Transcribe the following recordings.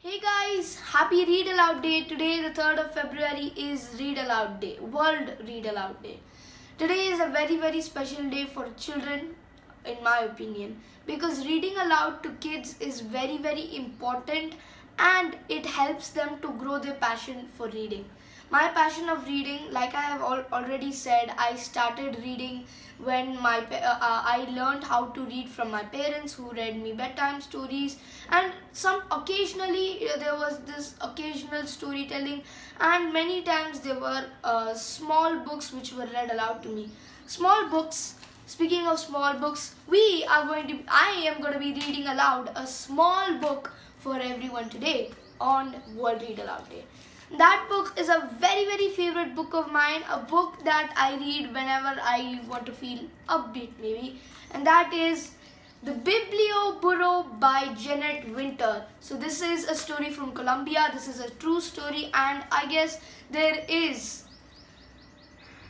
Hey guys, happy Read Aloud Day. Today, the 3rd of February, is Read Aloud Day, World Read Aloud Day. Today is a very special day for children, in my opinion, because reading aloud to kids is very important and it helps them to grow their passion for reading. My passion of reading, like I have already said, I started reading when I learned how to read from my parents who read me bedtime stories, and some occasionally there was this occasional storytelling, and many times there were small books which were read aloud to me. Small books. Speaking of small books, I am going to be reading aloud a small book for everyone today on World Read Aloud Day. That book is a very favorite book of mine, a book that I read whenever I want to feel upbeat maybe, and that is The Biblio Burro by Janet Winter. So this is a story from Colombia. This is a true story, and I guess there is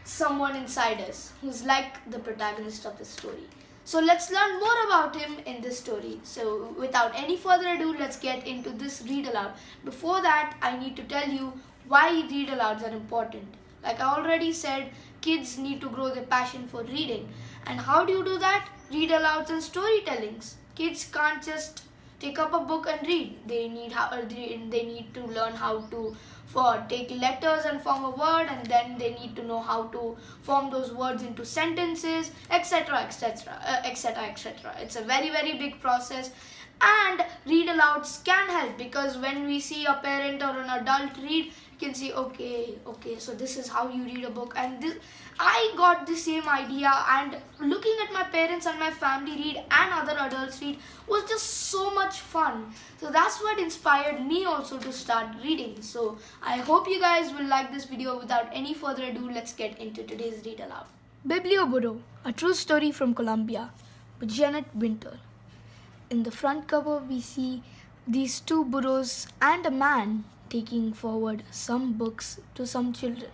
someone inside us who's like the protagonist of the story. So let's learn more about him in this story. So without any further ado, let's get into this read aloud. Before that, I need to tell you why read alouds are important. Like I already said, kids need to grow their passion for reading. And how do you do that? Read alouds and storytellings. Kids can't just take up a book and read. They need to learn how to take letters and form a word, and then they need to know how to form those words into sentences, etc. It's a very big process, and read alouds can help, because when we see a parent or an adult read, you can see okay, so this is how you read a book. And I got the same idea, and looking at my parents and my family read and other adults read was just so much fun. So that's what inspired me also to start reading. So I hope you guys will like this video. Without any further ado, let's get into today's read aloud. Biblio Burro, a true story from Colombia, by Janet Winter. In the front cover, we see these two burros and a man taking forward some books to some children.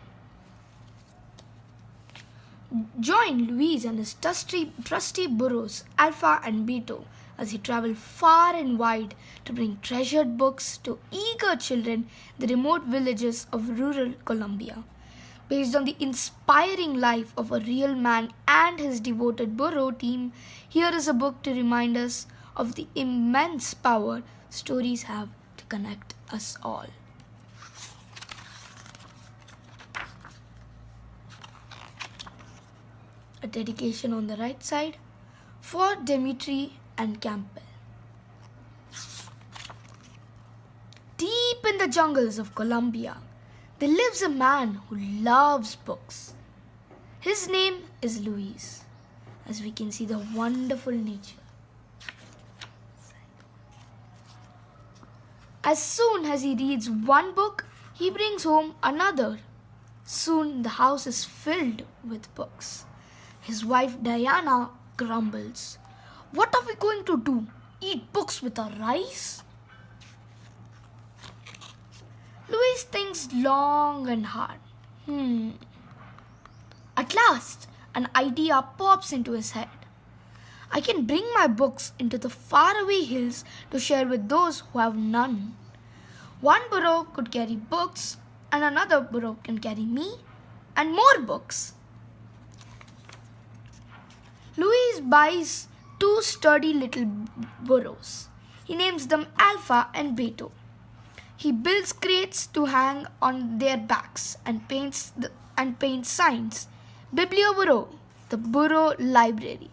Join Luis and his trusty burros, Alpha and Beto, as he travel far and wide to bring treasured books to eager children in the remote villages of rural Colombia. Based on the inspiring life of a real man and his devoted burro team, here is a book to remind us of the immense power stories have to connect us all. A dedication on the right side for Dimitri and Campbell. Deep in the jungles of Colombia, there lives a man who loves books. His name is Luis, as we can see the wonderful nature. As soon as he reads one book, he brings home another. Soon the house is filled with books. His wife Diana grumbles. What are we going to do? Eat books with our rice? Luis thinks long and hard. At last, an idea pops into his head. I can bring my books into the faraway hills to share with those who have none. One burro could carry books, and another burro can carry me and more books. Luis buys two sturdy little burros. He names them Alpha and Beto. He builds crates to hang on their backs and paints signs. Biblio Burro, the burro library.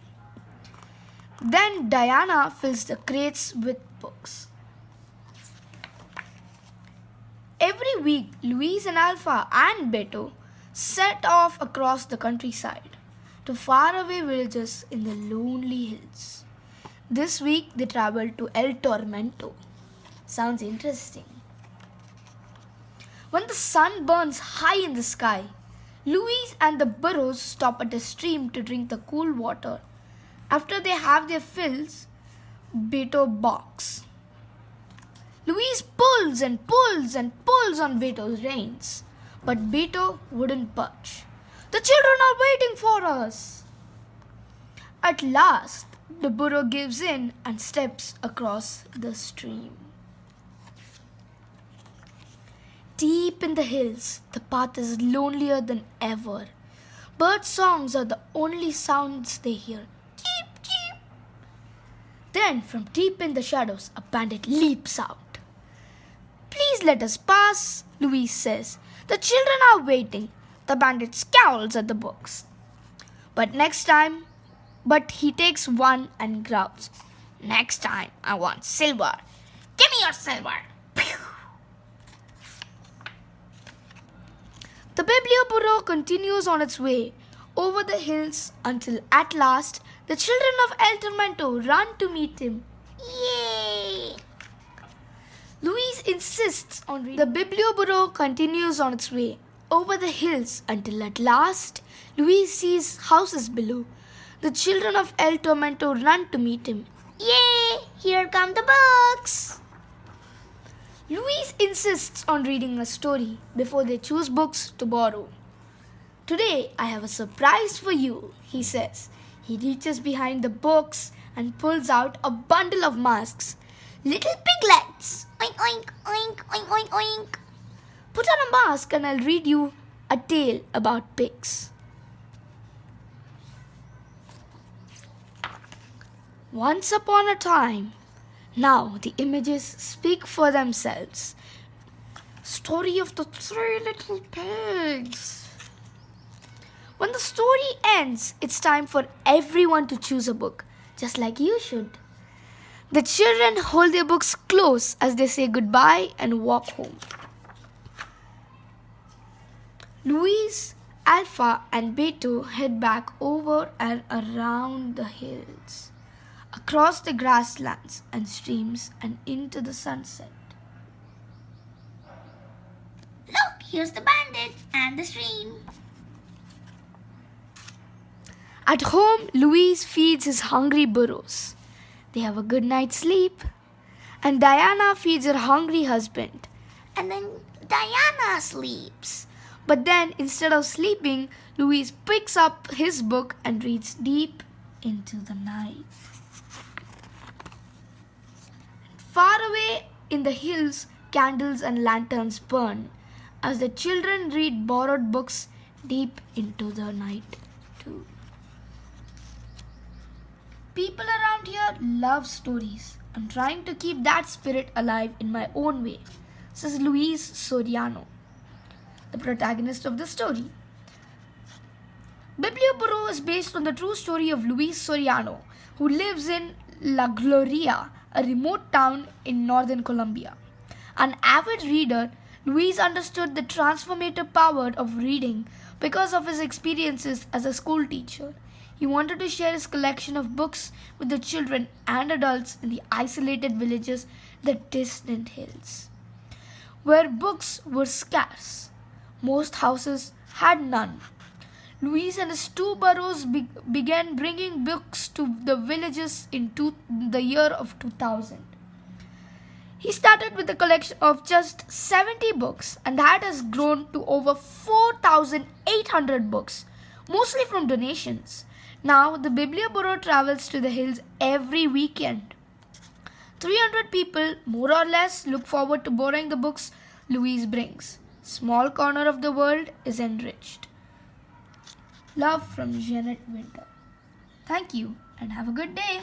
Then Diana fills the crates with books. Every week, Luis and Alpha and Beto set off across the countryside to faraway villages in the lonely hills. This week they traveled to El Tormento. Sounds interesting. When the sun burns high in the sky, Luis and the burros stop at a stream to drink the cool water. After they have their fills, Beto balks. Luis pulls on Beto's reins, but Beto wouldn't budge. The children are waiting for us. At last, the burro gives in and steps across the stream. Deep in the hills, the path is lonelier than ever. Bird songs are the only sounds they hear. Cheep, cheep. Then, from deep in the shadows, a bandit leaps out. Please let us pass, Louise says. The children are waiting. The bandit scowls at the books. But he takes one and growls. Next time, I want silver. Give me your silver. Pew. The Biblioburro continues on its way over the hills until at last the children of El Tormento run to meet him. Yay! Louise insists on reading. The Biblioburro continues on its way over the hills until at last Louise sees houses below. The children of El Tormento run to meet him. Yay! Here come the books! Louise insists on reading a story before they choose books to borrow. Today I have a surprise for you, he says. He reaches behind the books and pulls out a bundle of masks. Little piglets! Oink, oink, oink, oink, oink, oink. Put on a mask and I'll read you a tale about pigs. Once upon a time. Now the images speak for themselves. Story of the 3 little pigs. When the story ends, it's time for everyone to choose a book, just like you should. The children hold their books close as they say goodbye and walk home. Louise, Alpha and Beto head back over and around the hills, across the grasslands and streams and into the sunset. Look, here's the bandit and the stream. At home, Louise feeds his hungry burros. They have a good night's sleep. And Diana feeds her hungry husband. And then Diana sleeps. But then, instead of sleeping, Louise picks up his book and reads deep into the night. Far away in the hills, candles and lanterns burn as the children read borrowed books deep into the night too. People around here love stories. I'm trying to keep that spirit alive in my own way, says Luis Soriano, the protagonist of the story. Biblioburro is based on the true story of Luis Soriano, who lives in La Gloria, a remote town in northern Colombia. An avid reader, Luis understood the transformative power of reading because of his experiences as a school teacher. He wanted to share his collection of books with the children and adults in the isolated villages, the distant hills, where books were scarce. Most houses had none. Luis and his 2 burros began bringing books to the villages in the year of 2000. He started with a collection of just 70 books, and that has grown to over 4,800 books, mostly from donations. Now, the Biblioburro travels to the hills every weekend. 300 people, more or less, look forward to borrowing the books Louise brings. Small corner of the world is enriched. Love from Janet Winter. Thank you and have a good day.